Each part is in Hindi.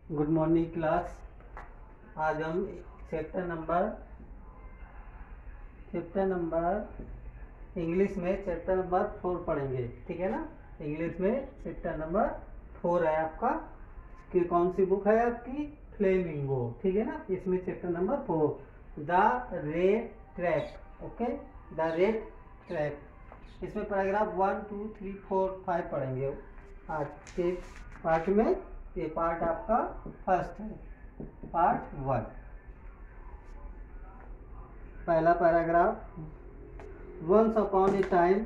Good morning class. आज हम चैप्टर नंबर इंग्लिश में चैप्टर नंबर 4 पढ़ेंगे, ठीक है ना। इंग्लिश में चैप्टर नंबर 4 है आपका। कि कौन सी बुक है आपकी? फ्लेमिंगो, ठीक है ना। इसमें chapter number 4 the red trap. Okay, the red trap. इसमें पैराग्राफ 1 2 3 4 5 पढ़ेंगे आज के पार्ट में। ये पार्ट आपका फर्स्ट है, पार्ट 1। पहला paragraph. Once upon a time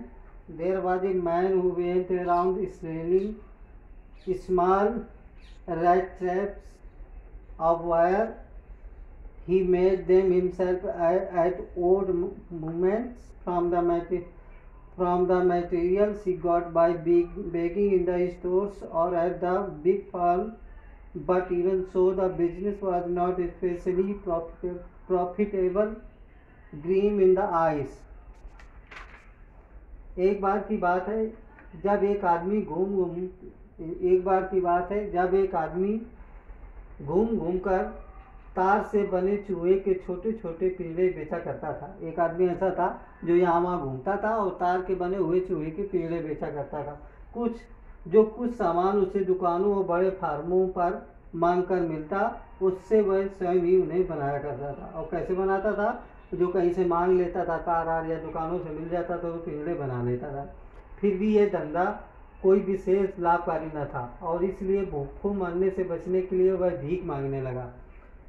there was a man who went around selling small rat traps of wire. He made them himself at odd moments from the materials he got by begging in the stores or at the big farm. But even so, the business was not especially profitable. Gleam in the eyes. एक बार की बात है जब एक आदमी घूम कर तार से बने चूहे के छोटे छोटे पिंजरे बेचा करता था। एक आदमी ऐसा था जो यहाँ वहाँ घूमता था और तार के बने हुए चूहे के पिंजरे बेचा करता था। कुछ सामान उसे दुकानों और बड़े फार्मों पर मांग कर मिलता, उससे वह स्वयं ही उन्हें बनाया करता था। और कैसे बनाता था? जो कहीं से मांग लेता था, तार या दुकानों से मिल जाता तो वो पिंजरे बना लेता था। फिर भी यह धंधा कोई विशेष लाभकारी न था और इसलिए भूखों मरने से बचने के लिए वह भीख मांगने लगा।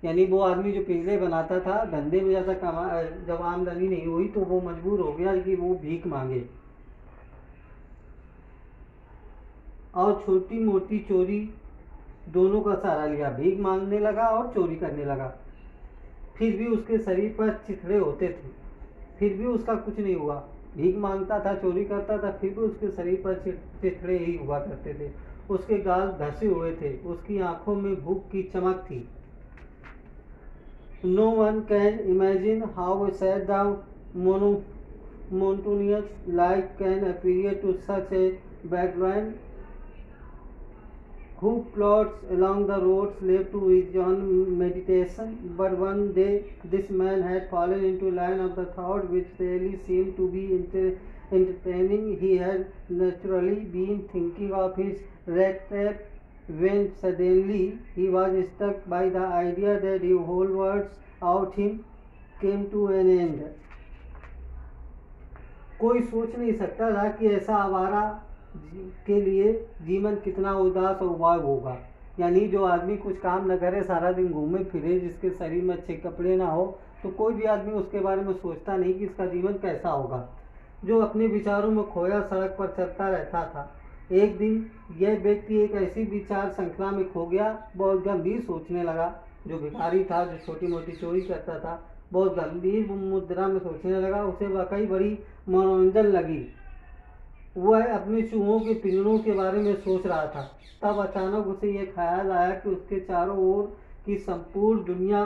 यानी वो आदमी जो पिंजरे बनाता था, धंधे में ज़्यादा जब आमदनी नहीं हुई तो वो मजबूर हो गया कि वो भीख मांगे और छोटी मोटी चोरी दोनों का सहारा लिया। भीख मांगने लगा और चोरी करने लगा। फिर भी उसके शरीर पर चिथड़े होते थे, फिर भी उसका कुछ नहीं हुआ। भीख मांगता था, चोरी करता था, फिर भी उसके शरीर पर चिथड़े ही हुआ करते थे। उसके गाल धंसे हुए थे, उसकी आंखों में भूख की चमक थी। No one can imagine how sad the monotonous life can appear to such a background who plods along the roads left to his own meditation. But one day this man had fallen into line of the thought which really seemed to be entertaining. He had naturally been thinking of his rat trap when suddenly he was struck by the idea that the whole world out him came to an end. कोई सोच नहीं सकता था कि ऐसा आवारा के लिए जीवन कितना उदास और वाह होगा। यानी जो आदमी कुछ काम न करे, सारा दिन घूमे फिरे, जिसके शरीर में अच्छे कपड़े ना हो, तो कोई भी आदमी उसके बारे में सोचता नहीं कि इसका जीवन कैसा होगा। जो अपने विचारों में खोया सड़क पर चलता रहता था। एक दिन यह व्यक्ति एक ऐसी विचार श्रृंखला में खो गया। बहुत गंभीर सोचने लगा। जो भिखारी था, जो छोटी मोटी चोरी करता था, बहुत गंभीर मुद्रा में सोचने लगा। उसे वाकई बड़ी मनोरंजन लगी। वह अपने चूहों के पिंजरों के बारे में सोच रहा था। तब अचानक उसे यह ख्याल आया कि उसके चारों ओर की संपूर्ण दुनिया,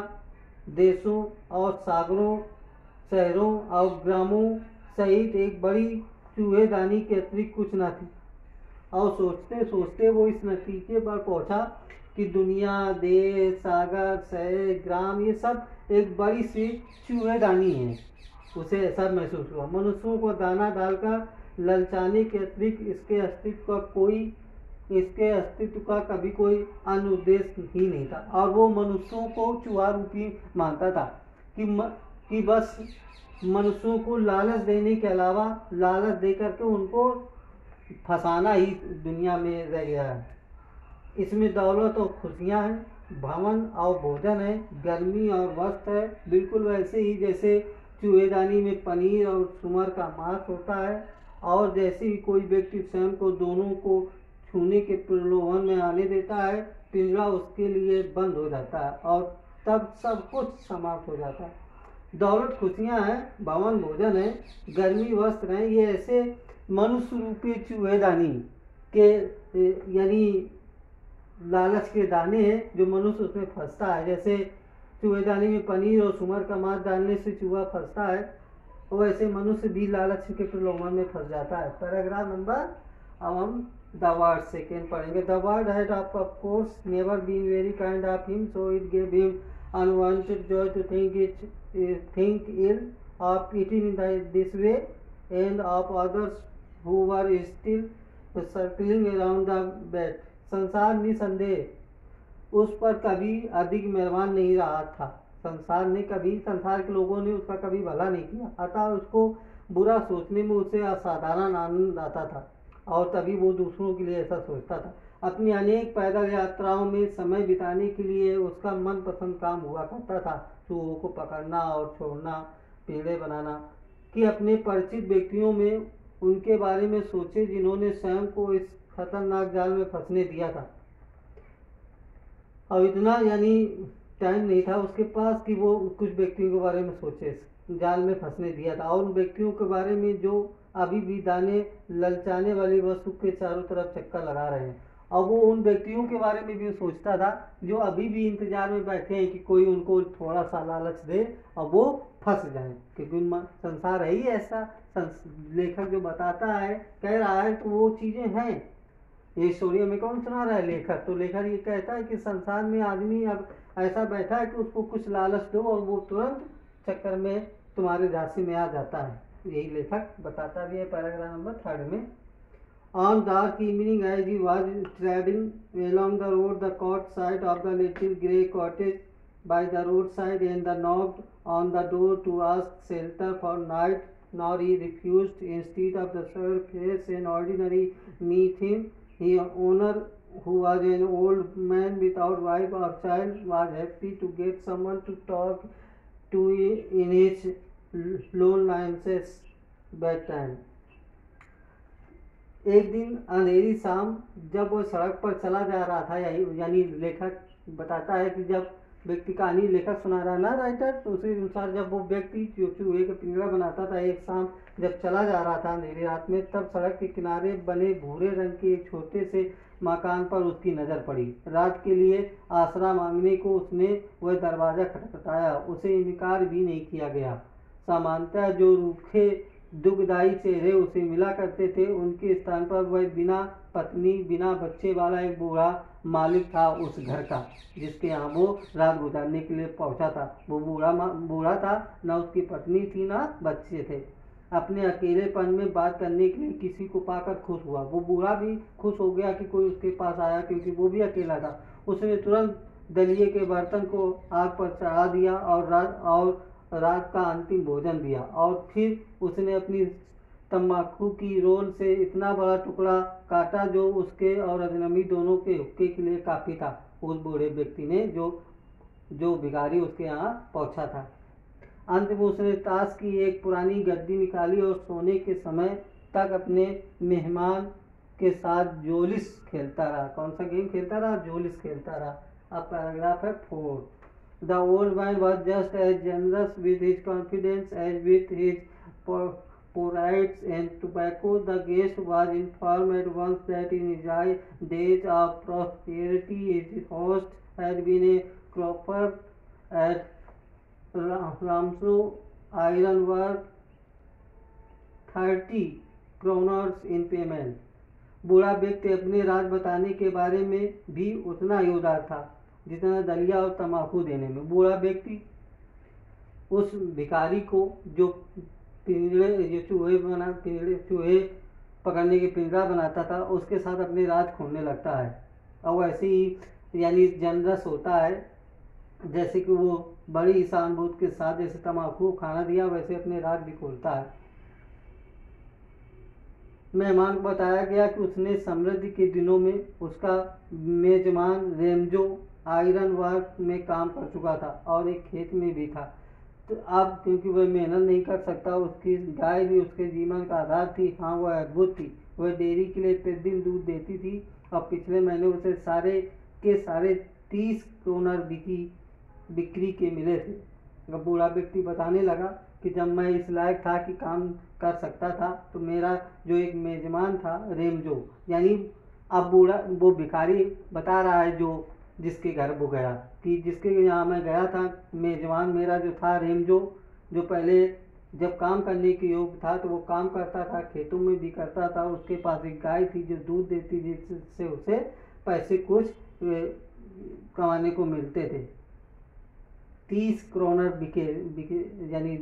देशों और सागरों, शहरों और ग्रामों सहित एक बड़ी चूहेदानी के अतिरिक्त कुछ न थी। और सोचते सोचते वो इस नतीजे पर पहुंचा कि दुनिया, देश, सागर, शहर, ग्राम, ये सब एक बड़ी सी चूहेदानी है। उसे ऐसा महसूस हुआ। मनुष्यों को दाना डालकर ललचाने के अतिरिक्त इसके अस्तित्व का कभी कोई अन्य उद्देश्य ही नहीं था। और वो मनुष्यों को चूहा रूपी मानता था कि बस मनुष्यों को लालच देने के अलावा लालच दे करके उनको फंसाना ही दुनिया में रह गया है। इसमें दौलत और खुशियाँ हैं, भवन और भोजन है, गर्मी और वस्त्र है, बिल्कुल वैसे ही जैसे चूहेदानी में पनीर और सुअर का मांस होता है। और जैसे ही कोई व्यक्ति स्वयं को दोनों को छूने के प्रलोभन में आने देता है, पिंजरा उसके लिए बंद हो जाता है और तब सब कुछ समाप्त हो जाता है। दौलत, खुशियाँ हैं, भवन, भोजन है, गर्मी, वस्त्र हैं, ये ऐसे मनुष्य रूपी चूहेदानी के यानी लालच के दाने हैं जो मनुष्य उसमें फंसता है। जैसे चूहेदानी में पनीर और सुअर का मांस डालने से चूहा फंसता है, वैसे मनुष्य भी लालच के प्रलोभन में फंस जाता है। पैराग्राफ नंबर अब हम द वर्ड सेकेंड पढ़ेंगे। The word had of course never been very kind of him, so it gave him unwanted joy to think ill of eating in this way and of others who were still circling around the bed। संसार निसंदेह उस पर कभी अधिक मेहरबान नहीं रहा था। संसार के लोगों ने उसका कभी भला नहीं किया, अतः उसको बुरा सोचने में उसे असाधारण आनंद आता था और तभी वो दूसरों के लिए ऐसा सोचता था। अपनी अनेक पैदल यात्राओं में समय बिताने के लिए उसका मनपसंद काम हुआ करता था चूहों को पकड़ना और छोड़ना, पेड़े बनाना। कि अपने परिचित व्यक्तियों में उनके बारे में सोचे जिन्होंने स्वयं को इस खतरनाक जाल में फंसने दिया था। और इतना टाइम नहीं था उसके पास कि वो कुछ व्यक्तियों के बारे में सोचे जाल में फंसने दिया था, और उन व्यक्तियों के बारे में जो अभी भी दाने ललचाने वाली वस्तु के चारों तरफ चक्कर लगा रहे हैं। और वो उन व्यक्तियों के बारे में भी सोचता था जो अभी भी इंतजार में बैठे हैं कि कोई उनको थोड़ा सा लालच दे और वो फंस जाए, क्योंकि संसार है ही ऐसा। लेखक जो बताता है, कह रहा है, तो वो चीजें हैं। ये स्टोरी में कौन सुना रहा है? लेखक। तो लेखक ये कहता है कि संसार में आदमी अब ऐसा बैठा है कि उसको कुछ लालच दो और वो तुरंत चक्कर में तुम्हारे झांसी में आ जाता है। यही लेखक बताता भी है पैराग्राफ नंबर 3 में। On dark evening, as he was treading along the road, the caught sight of the little grey cottage by the roadside, and the knocked on the door to ask shelter for night. Nor he refused. Instead of the surface and ordinary meet him, his owner, who was an old man without wife or child, was happy to get someone to talk to in his loneliness bedtime। एक दिन अंधेरी शाम जब वो सड़क पर चला जा रहा था, यानी लेखक बताता है कि जब व्यक्ति कहानी लेखक सुना रहा ना राइटर, तो उसी अनुसार जब वो व्यक्ति चूहे का पिंजरा बनाता था, एक शाम जब चला जा रहा था अंधेरी रात में, तब सड़क के किनारे बने भूरे रंग के एक छोटे से मकान पर उसकी नज़र पड़ी। रात के लिए आसरा मांगने को उसने वह दरवाज़ा खटखटाया। उसे इनकार भी नहीं किया गया। सामान्यतः जो रूखे दुखदायी चेहरे उसे मिला करते थे, उनके स्थान पर वह बिना पत्नी बिना बच्चे वाला एक बूढ़ा मालिक था उस घर का, जिसके यहाँ वो रात गुजारने के लिए पहुंचा था। वो बूढ़ा था, न उसकी पत्नी थी न बच्चे थे। अपने अकेलेपन में बात करने के लिए किसी को पाकर खुश हुआ। वो बूढ़ा भी खुश हो गया कि कोई उसके पास आया, क्योंकि वो भी अकेला था। उसने तुरंत दलिए के बर्तन को आग पर चढ़ा दिया और रात का अंतिम भोजन दिया, और फिर उसने अपनी तम्बाकू की रोल से इतना बड़ा टुकड़ा काटा जो उसके और अजनबी दोनों के हुक्के के लिए काफ़ी था। उस बूढ़े व्यक्ति ने जो भिखारी उसके यहाँ पहुंचा था। अंत में उसने ताश की एक पुरानी गद्दी निकाली और सोने के समय तक अपने मेहमान के साथ जोलिस खेलता रहा। कौन सा गेम खेलता रहा? जोलिस खेलता रहा। अब पैराग्राफ है 4। The old man was just as generous with his confidence as with his porrites and tobacco. The guest was informed at once that in his days of prosperity his host had been a cropper at Ramsau Ironwork, 30 kroners in payment। बूढ़ा व्यक्ति अपने राज बताने के बारे में भी उतना ही उदार था जितना दलिया और तम्बाकू देने में। बूढ़ा व्यक्ति उस भिखारी को जो चूहे पकड़ने के पिंजरा बनाता था, उसके साथ अपने राज खोलने लगता है। और वैसे ही जनरस होता है, जैसे कि वो बड़ी सहानुभूति के साथ जैसे तम्बाकू खाना दिया वैसे अपने राज भी खोलता है। मेहमान को बताया गया कि उसने समृद्धि के दिनों में उसका मेजबान रेमजो आयरन वर्क में काम कर चुका था और एक खेत में भी था। तो अब क्योंकि वह मेहनत नहीं कर सकता, उसकी गाय भी उसके जीवन का आधार थी। हाँ, वह अद्भुत थी। वह डेयरी के लिए प्रतिदिन दूध देती थी और पिछले महीने उसे सारे 30 क्रोनर बिक्री के मिले थे। अब बूढ़ा व्यक्ति बताने लगा कि जब मैं इस लायक था कि काम कर सकता था, तो मेरा जो एक मेजबान था रेमजो, यानी अब वो भिखारी बता रहा है जो जिसके घर वो गया, कि जिसके यहाँ मैं गया था, मेजबान मेरा जो था रेमजो, जो पहले जब काम करने के योग्य था तो वो काम करता था, खेतों में भी करता था। उसके पास एक गाय थी जो दूध देती थी, जिससे उसे पैसे कुछ कमाने को मिलते थे। 30 क्रोनर बिके बिके यानी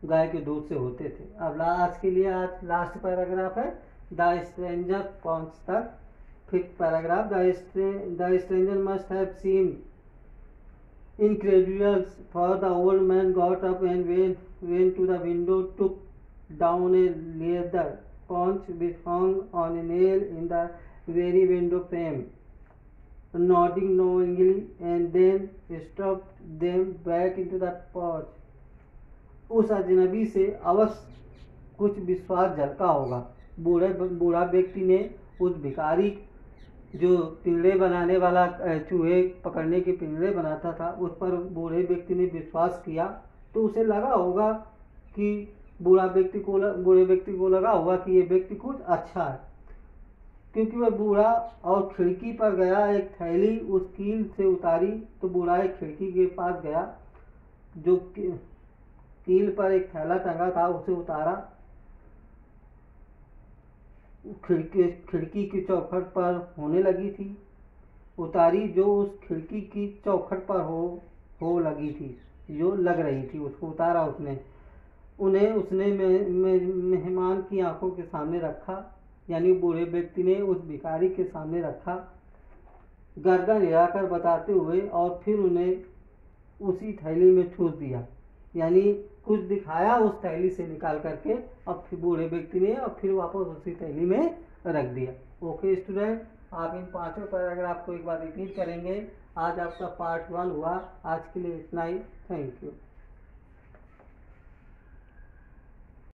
गाय के दूध से होते थे। अब आज के लिए आज लास्ट पैराग्राफ है, द स्ट्रेंजर पहुंच तक। 5th paragraph, the stranger must have seen incredulous, for the old man got up and went to the window, took down a leather paunch which hung on a nail in the very window frame, nodding knowingly, and then stuffed them back into the pouch. उस अजनबी से अवश्य कुछ विश्वास झलका होगा। बूढ़ा व्यक्ति ने उस भिखारी जो पिंजरे बनाने वाला चूहे पकड़ने के पिंजरे बनाता था, उस पर बूढ़े व्यक्ति ने विश्वास किया, तो उसे लगा होगा कि बूढ़े व्यक्ति को लगा होगा कि ये व्यक्ति कुछ अच्छा है, क्योंकि वह बूढ़ा और खिड़की पर गया, एक थैली उस कील से उतारी। तो बूढ़ा एक खिड़की के पास गया, जो कील पर एक थैला टंगा था उसे उतारा, खिड़की की चौखट पर होने लगी थी, उतारी जो उस खिड़की की चौखट पर हो लगी थी, जो लग रही थी, उसको उतारा उसने। उन्हें उसने मेहमान की आंखों के सामने रखा, यानी बूढ़े व्यक्ति ने उस भिखारी के सामने रखा, गर्दन हिलाकर बताते हुए, और फिर उन्हें उसी थैली में ठूस दिया, यानी कुछ दिखाया उस थैली से निकाल करके, अब फिर बूढ़े व्यक्ति ने और फिर वापस उसी थैली में रख दिया। ओके स्टूडेंट, आप इन 5 पैराग्राफ को एक बार रिपीट करेंगे। आज आपका पार्ट 1 हुआ। आज के लिए इतना ही। Thank you.